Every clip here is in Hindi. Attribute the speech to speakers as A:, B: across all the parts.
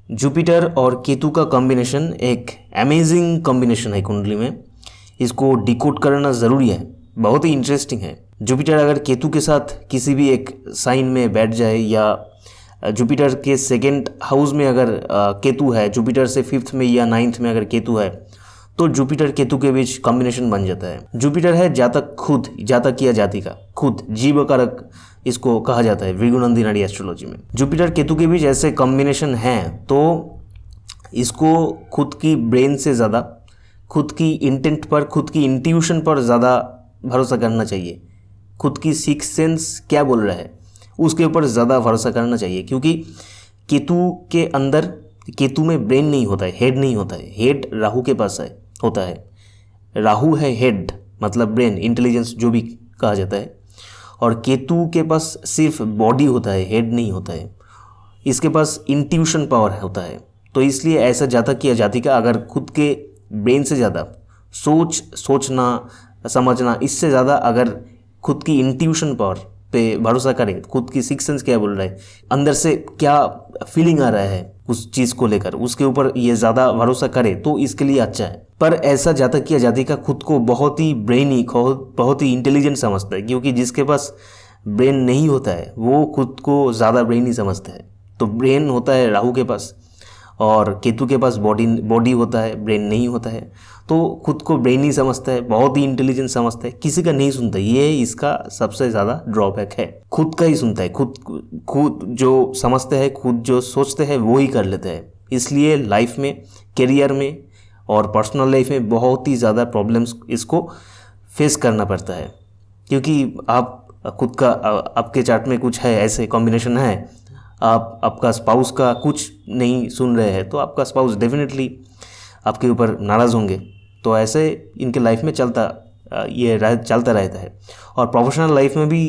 A: जुपिटर और केतु का कॉम्बिनेशन एक अमेजिंग कॉम्बिनेशन है कुंडली में। इसको डिकोड करना ज़रूरी है, बहुत ही इंटरेस्टिंग है। जुपिटर अगर केतु के साथ किसी भी एक साइन में बैठ जाए या जुपिटर के सेकेंड हाउस में अगर केतु है, जुपिटर से 5th में या 9th में अगर केतु है तो जुपिटर केतु के बीच कॉम्बिनेशन बन जाता है। जुपिटर है जातक खुद, जातक या जाति का खुद जीव कारक इसको कहा जाता है भृगुनंदी नाड़ी एस्ट्रोलॉजी में। जुपिटर केतु के बीच ऐसे कॉम्बिनेशन हैं तो इसको खुद की ब्रेन से ज़्यादा खुद की इंटेंट पर, खुद की इंट्यूशन पर ज़्यादा भरोसा करना चाहिए। खुद की सिक्स सेंस क्या बोल रहा है उसके ऊपर ज़्यादा भरोसा करना चाहिए, क्योंकि केतु के अंदर, केतु में ब्रेन नहीं होता है, हेड नहीं होता है। हेड राहु के पास है, होता है। राहु है हेड, मतलब ब्रेन, इंटेलिजेंस जो भी कहा जाता है, और केतु के पास सिर्फ बॉडी होता है, हेड नहीं होता है। इसके पास इंट्यूशन पावर होता है। तो इसलिए ऐसा जातक या जातिका अगर खुद के ब्रेन से ज़्यादा सोचना समझना, इससे ज़्यादा अगर खुद की इंट्यूशन पावर पे भरोसा करे, खुद की सिक्स सेंस क्या बोल रहा है, अंदर से क्या फीलिंग आ रहा है उस चीज़ को लेकर, उसके ऊपर ये ज़्यादा भरोसा करे तो इसके लिए अच्छा है। पर ऐसा जातक या जातिका खुद को बहुत ही ब्रेनी, बहुत ही इंटेलिजेंट समझता है, क्योंकि जिसके पास ब्रेन नहीं होता है वो खुद को ज़्यादा ब्रेनी समझता है। तो ब्रेन होता है राहु के पास और केतु के पास बॉडी होता है, ब्रेन नहीं होता है। तो खुद को ब्रेनी समझता है, बहुत ही इंटेलिजेंट समझता है, किसी का नहीं सुनता। ये इसका सबसे ज़्यादा ड्रॉबैक है, खुद का ही सुनता है। खुद जो समझते हैं, खुद जो सोचते हैं वो ही कर लेते हैं। इसलिए लाइफ में, करियर में और पर्सनल लाइफ में बहुत ही ज़्यादा प्रॉब्लम्स इसको फेस करना पड़ता है, क्योंकि आप खुद का, आपके चार्ट में कुछ है, ऐसे कॉम्बिनेशन है, आपका स्पाउस का कुछ नहीं सुन रहे हैं तो आपका स्पाउस डेफिनेटली आपके ऊपर नाराज़ होंगे। तो ऐसे इनके लाइफ में चलता रहता है। और प्रोफेशनल लाइफ में भी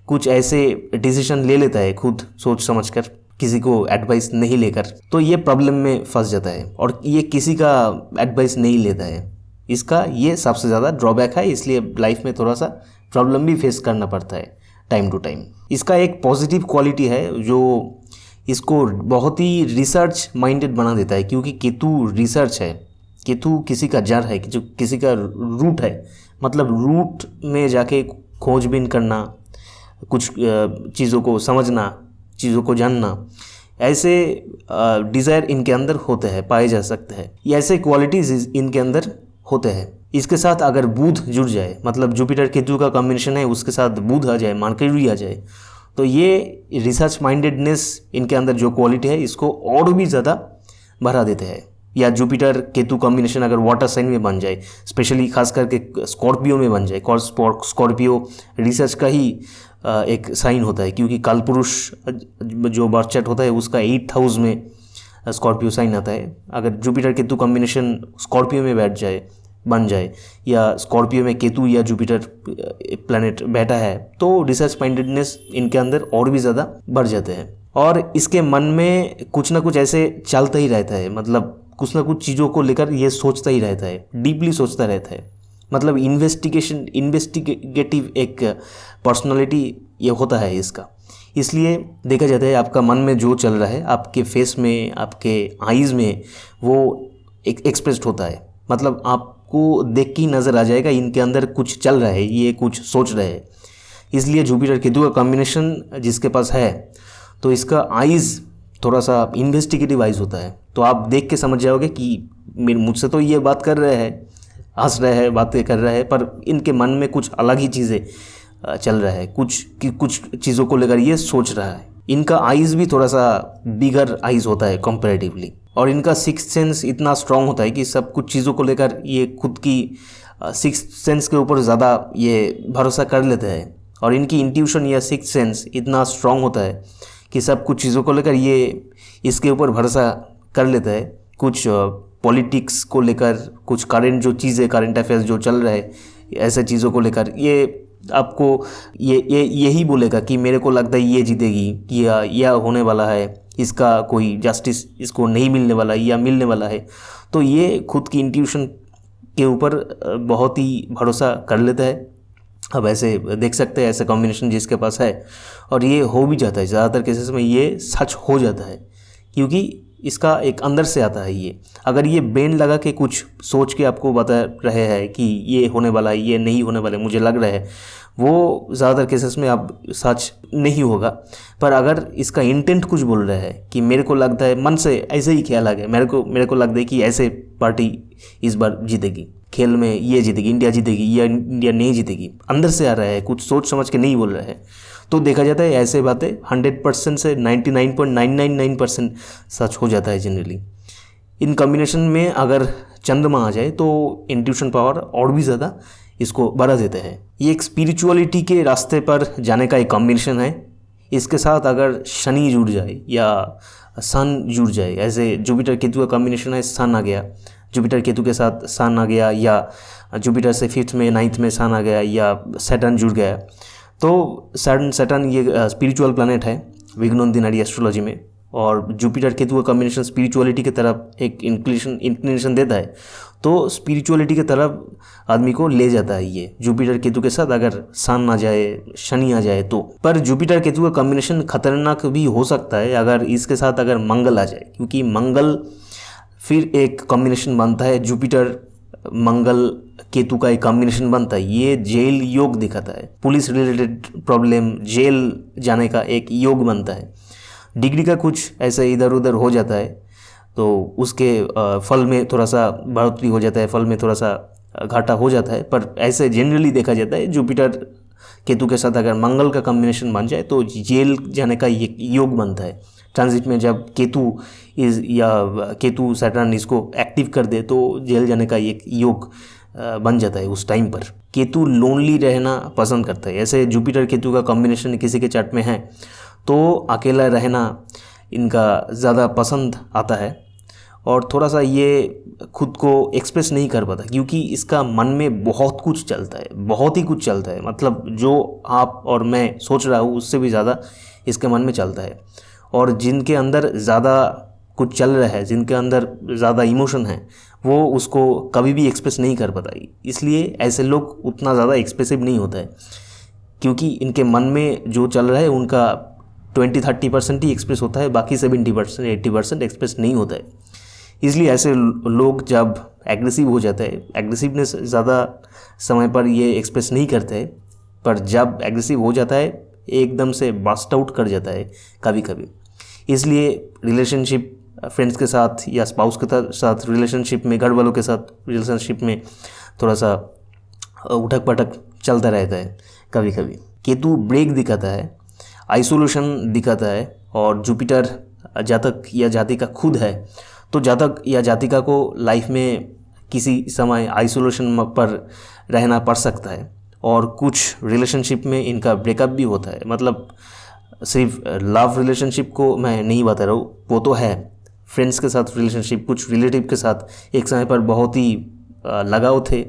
A: कुछ ऐसे डिसीजन ले लेता है खुद सोच समझ कर, किसी को एडवाइस नहीं लेकर। तो ये प्रॉब्लम में फंस जाता है और ये किसी का एडवाइस नहीं लेता है। इसका ये सबसे ज़्यादा ड्रॉबैक है, इसलिए लाइफ में थोड़ा सा प्रॉब्लम भी फेस करना पड़ता है टाइम टू टाइम। इसका एक पॉजिटिव क्वालिटी है जो इसको बहुत ही रिसर्च माइंडेड बना देता है, क्योंकि केतु रिसर्च है, केतु किसी का जड़ है, जो किसी का रूट है, मतलब रूट में जाके खोजबीन करना, कुछ चीज़ों को समझना, चीज़ों को जानना, ऐसे डिज़ायर इनके अंदर होते हैं, पाए जा सकते हैं। ये ऐसे क्वालिटीज़ इनके अंदर होते हैं। इसके साथ अगर बुध जुड़ जाए, मतलब जुपिटर केतु का कॉम्बिनेशन है, उसके साथ बुध आ जाए, मर्क्यूरी आ जाए, तो ये रिसर्च माइंडेडनेस इनके अंदर जो क्वालिटी है इसको और भी ज़्यादा बढ़ा देते हैं। या जुपिटर केतु कॉम्बिनेशन अगर वाटर साइन में बन जाए, स्पेशली खास करके स्कॉर्पियो में बन जाए। स्कॉर्पियो रिसर्च का ही एक साइन होता है, क्योंकि कालपुरुष जो बर्थ चार्ट होता है उसका 8th हाउस में स्कॉर्पियो साइन आता है। अगर जुपिटर केतु कॉम्बिनेशन स्कॉर्पियो में बन जाए या स्कॉर्पियो में केतु या जुपिटर प्लैनेट बैठा है तो रिसर्च माइंडेडनेस इनके अंदर और भी ज़्यादा बढ़ जाते हैं। और इसके मन में कुछ ना कुछ ऐसे चलता ही रहता है, मतलब कुछ ना कुछ चीज़ों को लेकर ये सोचता ही रहता है, डीपली सोचता रहता है। मतलब इन्वेस्टिगेटिव एक पर्सनालिटी ये होता है इसका। इसलिए देखा जाता है आपका मन में जो चल रहा है आपके फेस में, आपके आईज़ में वो एक्सप्रेस्ड होता है। मतलब आपको देख के ही नज़र आ जाएगा इनके अंदर कुछ चल रहा है, ये कुछ सोच रहे हैं। इसलिए जुपिटर केतु का कॉम्बिनेशन जिसके पास है तो इसका आइज़ थोड़ा सा इन्वेस्टिगेटिव आइज़ होता है। तो आप देख के समझ जाओगे कि मुझसे तो ये बात कर रहे हैं, हंस रहे हैं, बातें कर रहे हैं, पर इनके मन में कुछ अलग ही चीज़ें चल रहा है, कुछ चीज़ों को लेकर ये सोच रहा है। इनका आइज़ भी थोड़ा सा बिगर आइज़ होता है कंपैरेटिवली, और इनका सिक्स सेंस इतना स्ट्रांग होता है कि सब कुछ चीज़ों को लेकर ये खुद की सिक्स सेंस के ऊपर ज़्यादा ये भरोसा कर लेते हैं। और इनकी इंट्यूशन या सिक्स सेंस इतना स्ट्रांग होता है कि सब कुछ चीज़ों को लेकर ये इसके ऊपर भरोसा कर लेता है। कुछ पॉलिटिक्स को लेकर, कुछ करंट जो चीज़ें, करंट अफेयर्स जो चल रहे हैं, ऐसे चीज़ों को लेकर ये आपको यही बोलेगा कि मेरे को लगता है ये जीतेगी या यह होने वाला है, इसका कोई जस्टिस इसको नहीं मिलने वाला है या मिलने वाला है। तो ये खुद की इंट्यूशन के ऊपर बहुत ही भरोसा कर लेता है। अब ऐसे देख सकते हैं ऐसा कॉम्बिनेशन जिसके पास है, और ये हो भी जाता है, ज़्यादातर केसेस में ये सच हो जाता है, क्योंकि इसका एक अंदर से आता है। ये अगर ये ब्रेन लगा के कुछ सोच के आपको बता रहे हैं कि ये होने वाला है, ये नहीं होने वाला है, मुझे लग रहा है, वो ज़्यादातर केसेस में अब सच नहीं होगा। पर अगर इसका इंटेंट कुछ बोल रहा है कि मेरे को लगता है, मन से ऐसे ही ख्याल आ गया, मेरे को लगता है कि ऐसे पार्टी इस बार जीतेगी, खेल में ये जीतेगी, इंडिया जीतेगी या इंडिया नहीं जीतेगी, अंदर से आ रहा है, कुछ सोच समझ के नहीं बोल रहा है, तो देखा जाता है ऐसे बातें 100% से 99.999% सच हो जाता है जनरली। इन कॉम्बिनेशन में अगर चंद्रमा आ जाए तो इंट्यूशन पावर और भी ज़्यादा इसको बढ़ा देता है। ये एक स्पिरिचुअलिटी के रास्ते पर जाने का एक कॉम्बिनेशन है। इसके साथ अगर शनि जुड़ जाए या सन जुड़ जाए, ऐसे जुपिटर केतु का कॉम्बिनेशन है, सन आ गया, जुपिटर केतु के साथ सन आ गया, या जुपिटर से 5th में 9th में सन आ गया, या सैटर्न जुड़ गया, तो सैटर्न ये स्पिरिचुअल प्लैनेट है विघ्नोदिनारी एस्ट्रोलॉजी में, और जुपिटर केतु का कॉम्बिनेशन स्पिरिचुअलिटी की तरफ एक इंक्लिनेशन देता है, तो स्पिरिचुअलिटी की तरफ आदमी को ले जाता है ये जुपिटर केतु के साथ अगर सन आ जाए, शनि आ जाए तो। पर जुपिटर केतु का कॉम्बिनेशन खतरनाक भी हो सकता है अगर इसके साथ अगर मंगल आ जाए, क्योंकि मंगल फिर एक कॉम्बिनेशन बनता है, जुपिटर मंगल केतु का एक कॉम्बिनेशन बनता है, ये जेल योग दिखाता है, पुलिस रिलेटेड प्रॉब्लम, जेल जाने का एक योग बनता है। डिग्री का कुछ ऐसे इधर उधर हो जाता है तो उसके फल में थोड़ा सा बढ़ोतरी हो जाता है, फल में थोड़ा सा घाटा हो जाता है, पर ऐसे जनरली देखा जाता है जुपिटर केतु के साथ अगर मंगल का कॉम्बिनेशन बन जाए तो जेल जाने का एक योग बनता है। ट्रांजिट में जब केतु सैटर्न इसको एक्टिव कर दे तो जेल जाने का एक योग बन जाता है उस टाइम पर। केतु लोनली रहना पसंद करता है, ऐसे जुपिटर केतु का कॉम्बिनेशन किसी के चार्ट में है तो अकेला रहना इनका ज़्यादा पसंद आता है, और थोड़ा सा ये खुद को एक्सप्रेस नहीं कर पाता क्योंकि इसका मन में बहुत कुछ चलता है, बहुत ही कुछ चलता है, मतलब जो आप और मैं सोच रहा हूँ उससे भी ज़्यादा इसके मन में चलता है। और जिनके अंदर ज़्यादा कुछ चल रहा है, जिनके अंदर ज़्यादा इमोशन है, वो उसको कभी भी एक्सप्रेस नहीं कर पाता, इसलिए ऐसे लोग उतना ज़्यादा एक्सप्रेसिव नहीं होता है, क्योंकि इनके मन में जो चल रहा है उनका 20-30% ही एक्सप्रेस होता है, बाकी 70% 80% एक्सप्रेस नहीं होता है। इसलिए ऐसे लोग जब एग्रेसिव हो जाते हैं, एग्रेसिवनेस ज़्यादा समय पर ये एक्सप्रेस नहीं करते हैं, पर जब एग्रेसिव हो जाता है एकदम से बस्ट आउट कर जाता है कभी कभी। इसलिए रिलेशनशिप फ्रेंड्स के साथ या स्पाउस के साथ रिलेशनशिप में, घर वालों के साथ रिलेशनशिप में थोड़ा सा उठक पटक चलता रहता है कभी कभी। केतु ब्रेक दिखाता है, आइसोलेशन दिखाता है, और जुपिटर जातक या जातिका खुद है तो जातक या जातिका को लाइफ में किसी समय आइसोलेशन पर रहना पड़ सकता है, और कुछ रिलेशनशिप में इनका ब्रेकअप भी होता है। मतलब सिर्फ लव रिलेशनशिप को मैं नहीं बता रहा हूँ, वो तो है, फ्रेंड्स के साथ रिलेशनशिप, कुछ रिलेटिव के साथ एक समय पर बहुत ही लगाव थे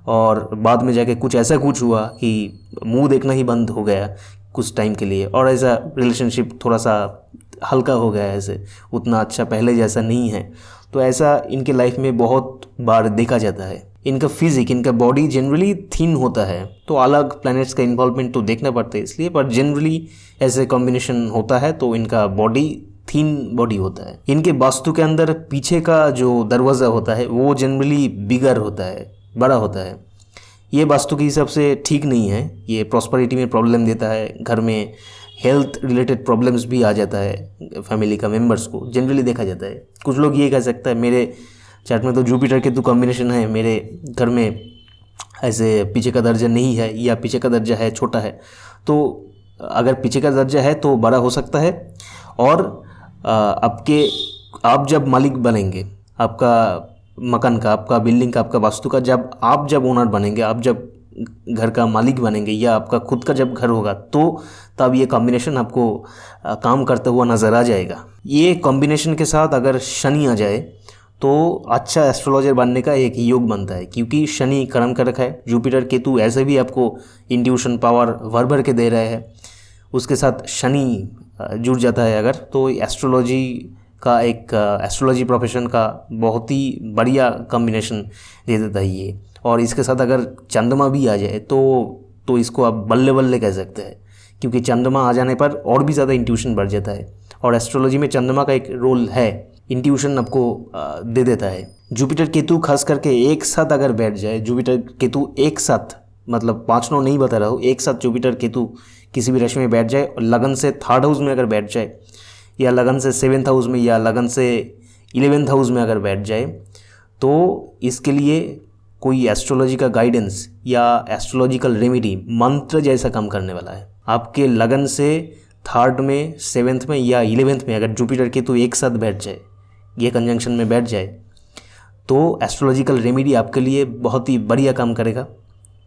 A: और बाद में जाके कुछ ऐसा कुछ हुआ कि मुंह देखना ही बंद हो गया कुछ टाइम के लिए, और ऐसा रिलेशनशिप थोड़ा सा हल्का हो गया, ऐसे उतना अच्छा पहले जैसा नहीं है। तो ऐसा इनके लाइफ में बहुत बार देखा जाता है। इनका फिजिक, इनका बॉडी जनरली थिन होता है, तो अलग प्लैनेट्स का इन्वॉल्वमेंट तो देखना पड़ता है इसलिए, पर जनरली ऐसे कॉम्बिनेशन होता है तो इनका बॉडी थिन बॉडी होता है। इनके वास्तु के अंदर पीछे का जो दरवाज़ा होता है वो जनरली बिगर होता है, बड़ा होता है। ये वास्तु के हिसाब से ठीक नहीं है, ये प्रॉस्पेरिटी में प्रॉब्लम देता है, घर में हेल्थ रिलेटेड प्रॉब्लम्स भी आ जाता है फैमिली का मेंबर्स को, जनरली देखा जाता है। कुछ लोग ये कह सकता है मेरे चार्ट में तो जुपिटर केतु कॉम्बिनेशन है, मेरे घर में ऐसे पीछे का दर्जा नहीं है या पीछे का दर्जा है छोटा है, तो अगर पीछे का दर्जा है तो बड़ा हो सकता है। और आप जब मालिक बनेंगे आपका मकान का, आपका बिल्डिंग का, आपका वास्तु का, जब ओनर बनेंगे, आप जब घर का मालिक बनेंगे या आपका खुद का जब घर होगा, तो तब ये कॉम्बिनेशन आपको काम करता हुआ नज़र आ जाएगा। ये कॉम्बिनेशन के साथ अगर शनि आ जाए तो अच्छा एस्ट्रोलॉजर बनने का एक योग बनता है, क्योंकि शनि कर्म कारक है। जुपिटर केतु ऐसे भी आपको इंट्यूशन पावर भर भर के दे रहे हैं, उसके साथ शनि जुड़ जाता है अगर, तो एस्ट्रोलॉजी का एक एस्ट्रोलॉजी प्रोफेशन का बहुत ही बढ़िया कॉम्बिनेशन दे देता है ये। और इसके साथ अगर चंद्रमा भी आ जाए तो इसको आप बल्ले बल्ले कह सकते हैं, क्योंकि चंद्रमा आ जाने पर और भी ज़्यादा इंट्यूशन बढ़ जाता है। और एस्ट्रोलॉजी में चंद्रमा का एक रोल है इंट्यूशन आपको दे देता है। जुपिटर केतु खास करके एक साथ अगर बैठ जाए, जुपिटर केतु एक साथ, मतलब 5 9 नहीं बता रहा हूँ, एक साथ जुपिटर केतु किसी भी राशि में बैठ जाए और लगन से 3rd हाउस में अगर बैठ जाए, या लगन से 7th हाउस में, या लगन से 11th हाउस में अगर बैठ जाए, तो इसके लिए कोई एस्ट्रोलॉजी का गाइडेंस या एस्ट्रोलॉजिकल रेमेडी मंत्र जैसा काम करने वाला है। आपके लगन से 3rd में, 7th में या 11th में अगर जुपिटर केतु एक साथ बैठ जाए, ये कंजंक्शन में बैठ जाए, तो एस्ट्रोलॉजिकल रेमेडी आपके लिए बहुत ही बढ़िया काम करेगा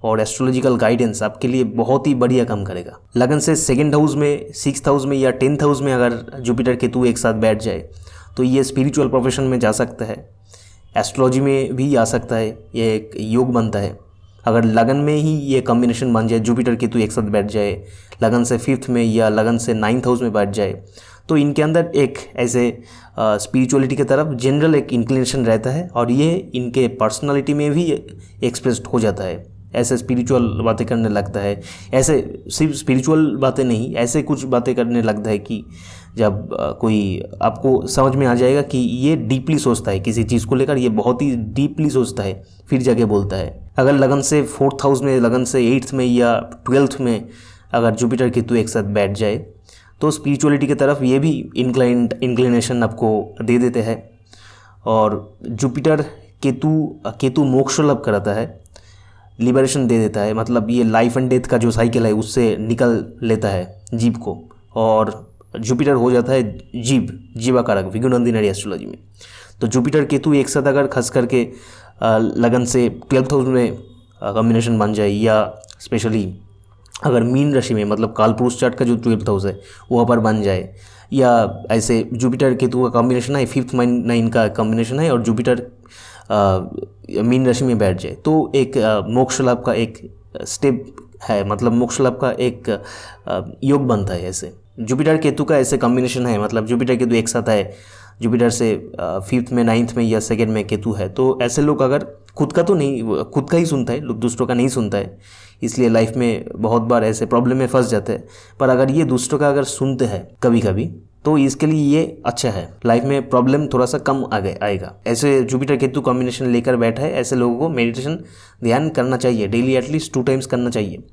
A: और एस्ट्रोलॉजिकल गाइडेंस आपके लिए बहुत ही बढ़िया काम करेगा। लगन से 2nd हाउस में, 6th हाउस में या 10th हाउस में अगर जुपिटर केतु एक साथ बैठ जाए, तो ये स्पिरिचुअल प्रोफेशन में जा सकता है, एस्ट्रोलॉजी में भी आ सकता है, ये एक योग बनता है। अगर लगन में ही ये कॉम्बिनेशन बन जाए, जुपिटर केतु एक साथ बैठ जाए, लगन से 5th में या लगन से 9th हाउस में बैठ जाए, तो इनके अंदर एक ऐसे स्पिरिचुअलिटी की तरफ जनरल एक इंक्लिनेशन रहता है और ये इनके पर्सनालिटी में भी एक्सप्रेस्ड हो जाता है। ऐसे स्पिरिचुअल बातें करने लगता है, ऐसे सिर्फ स्पिरिचुअल बातें नहीं, ऐसे कुछ बातें करने लगता है कि जब कोई आपको समझ में आ जाएगा कि ये डीपली सोचता है किसी चीज़ को लेकर, ये बहुत ही डीपली सोचता है, फिर जाके बोलता है। अगर लगन से 4th हाउस में, लगन से 8th में या 12th में अगर जुपिटर केतु एक साथ बैठ जाए, तो स्पिरिचुअलिटी की तरफ ये भी इंक्लिनेशन आपको दे देते हैं। और जुपिटर केतु मोक्ष लाभ कराता है, लिबरेशन दे देता है, मतलब ये लाइफ एंड डेथ का जो साइकिल है उससे निकल लेता है जीव को, और जुपिटर हो जाता है जीवा कारक विगुणनंदिनी एस्ट्रोलॉजी में। तो जुपिटर केतु एक साथ अगर खास करके लगन से 12th हाउस में कॉम्बिनेशन बन जाए, या स्पेशली अगर मीन राशि में, मतलब कालपुरुष चार्ट का जो 12th हाउस है वहाँ पर बन जाए, या ऐसे जुपिटर केतु का कॉम्बिनेशन है, 5th 9 का कॉम्बिनेशन है और जुपिटर मीन राशि में बैठ जाए, तो एक मोक्ष लाभ का एक स्टेप है, मतलब मोक्ष लाभ का एक योग बनता है। ऐसे जुपिटर केतु का ऐसे कॉम्बिनेशन है, मतलब जुपिटर केतु एक साथ है, जुपिटर से 5th में, 9th में या 2nd में केतु है, तो ऐसे लोग अगर खुद का तो नहीं, खुद का ही सुनता है, लोग दूसरों का नहीं सुनता है, इसलिए लाइफ में बहुत बार ऐसे प्रॉब्लम में फंस जाते हैं। पर अगर ये दूसरों का अगर सुनते हैं कभी कभी, तो इसके लिए ये अच्छा है, लाइफ में प्रॉब्लम थोड़ा सा कम आएगा। ऐसे जुपिटर केतु कॉम्बिनेशन लेकर बैठा है, ऐसे लोगों को मेडिटेशन ध्यान करना चाहिए, डेली एटलीस्ट 2 टाइम्स करना चाहिए,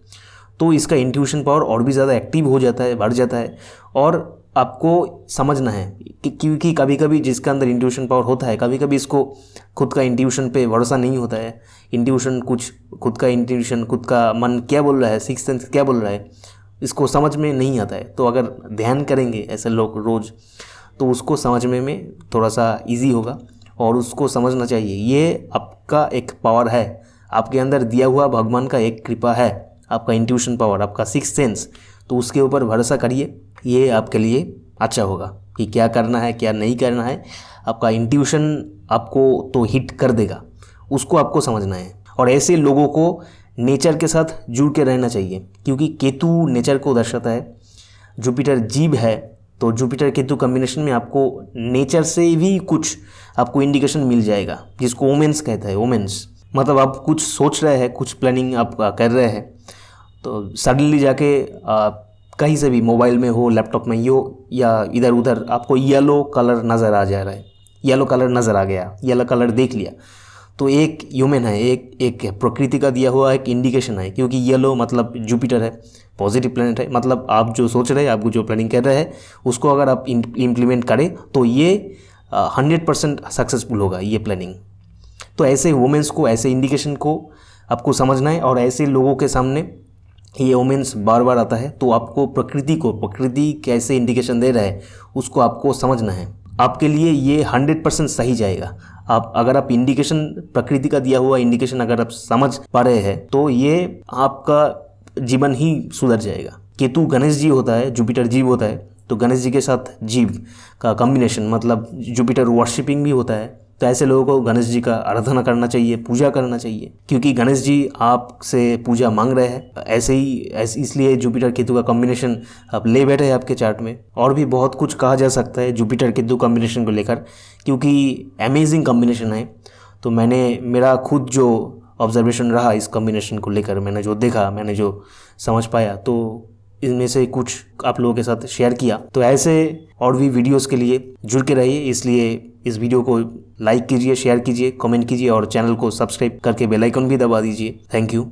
A: तो इसका इंट्यूशन पावर और भी ज़्यादा एक्टिव हो जाता है, बढ़ जाता है। और आपको समझना है कि क्योंकि कभी कभी जिसके अंदर इंट्यूशन पावर होता है, कभी कभी इसको खुद का इंट्यूशन पे भरोसा नहीं होता है, इंट्यूशन कुछ खुद का इंट्यूशन, खुद का मन क्या बोल रहा है, सिक्स्थ सेंस क्या बोल रहा है, इसको समझ में नहीं आता है। तो अगर ध्यान करेंगे ऐसे लोग रोज़, तो उसको समझने में थोड़ा सा इजी होगा और उसको समझना चाहिए ये आपका एक पावर है, आपके अंदर दिया हुआ भगवान का एक कृपा है, आपका इंट्यूशन पावर, आपका सिक्स्थ सेंस। तो उसके ऊपर भरोसा करिए, ये आपके लिए अच्छा होगा कि क्या करना है क्या नहीं करना है। आपका इंट्यूशन आपको तो हिट कर देगा, उसको आपको समझना है। और ऐसे लोगों को नेचर के साथ जुड़ के रहना चाहिए, क्योंकि केतु नेचर को दर्शाता है, जुपिटर जीव है, तो जुपिटर केतु कॉम्बिनेशन में आपको नेचर से भी कुछ आपको इंडिकेशन मिल जाएगा, जिसको ओमेंस कहता है। ओमेंस मतलब आप कुछ सोच रहे हैं, कुछ प्लानिंग आप कर रहे हैं, तो सडनली जाके कहीं से भी, मोबाइल में हो, लैपटॉप में हो, या इधर उधर आपको येलो कलर नज़र आ जा रहा है, येलो कलर नज़र आ गया, येलो कलर देख लिया, तो एक ह्यूमन है, एक प्रकृति का दिया हुआ एक इंडिकेशन है। क्योंकि येलो मतलब जुपिटर है, पॉजिटिव प्लैनेट है, मतलब आप जो सोच रहे हैं, आप जो प्लानिंग कर रहे हैं, उसको अगर आप इम्प्लीमेंट करें तो ये 100% सक्सेसफुल होगा ये प्लानिंग। तो ऐसे वुमेन्स को, ऐसे इंडिकेशन को आपको समझना है, और ऐसे लोगों के सामने ये वुमेन्स बार बार आता है, तो आपको प्रकृति कैसे इंडिकेशन दे रहा है उसको आपको समझना है। आपके लिए ये 100% सही जाएगा। अगर आप इंडिकेशन, प्रकृति का दिया हुआ इंडिकेशन अगर आप समझ पा रहे हैं, तो ये आपका जीवन ही सुधर जाएगा। केतु गणेश जी होता है, जुपिटर जीव होता है, तो गणेश जी के साथ जीव का कॉम्बिनेशन, मतलब जुपिटर वर्शिपिंग भी होता है। तो ऐसे लोगों को गणेश जी का आराधना करना चाहिए, पूजा करना चाहिए, क्योंकि गणेश जी आपसे पूजा मांग रहे हैं। इसलिए जुपिटर केतु का कॉम्बिनेशन आप ले बैठे हैं आपके चार्ट में। और भी बहुत कुछ कहा जा सकता है जुपिटर केतु कॉम्बिनेशन को लेकर, क्योंकि अमेजिंग कॉम्बिनेशन है। तो मेरा खुद जो ऑब्जर्वेशन रहा इस कॉम्बिनेशन को लेकर, मैंने जो देखा, मैंने जो समझ पाया, तो इनमें से कुछ आप लोगों के साथ शेयर किया। तो ऐसे और भी वीडियोस के लिए जुड़ के रहिए, इसलिए इस वीडियो को लाइक कीजिए, शेयर कीजिए, कमेंट कीजिए और चैनल को सब्सक्राइब करके बेल आइकन भी दबा दीजिए। Thank you.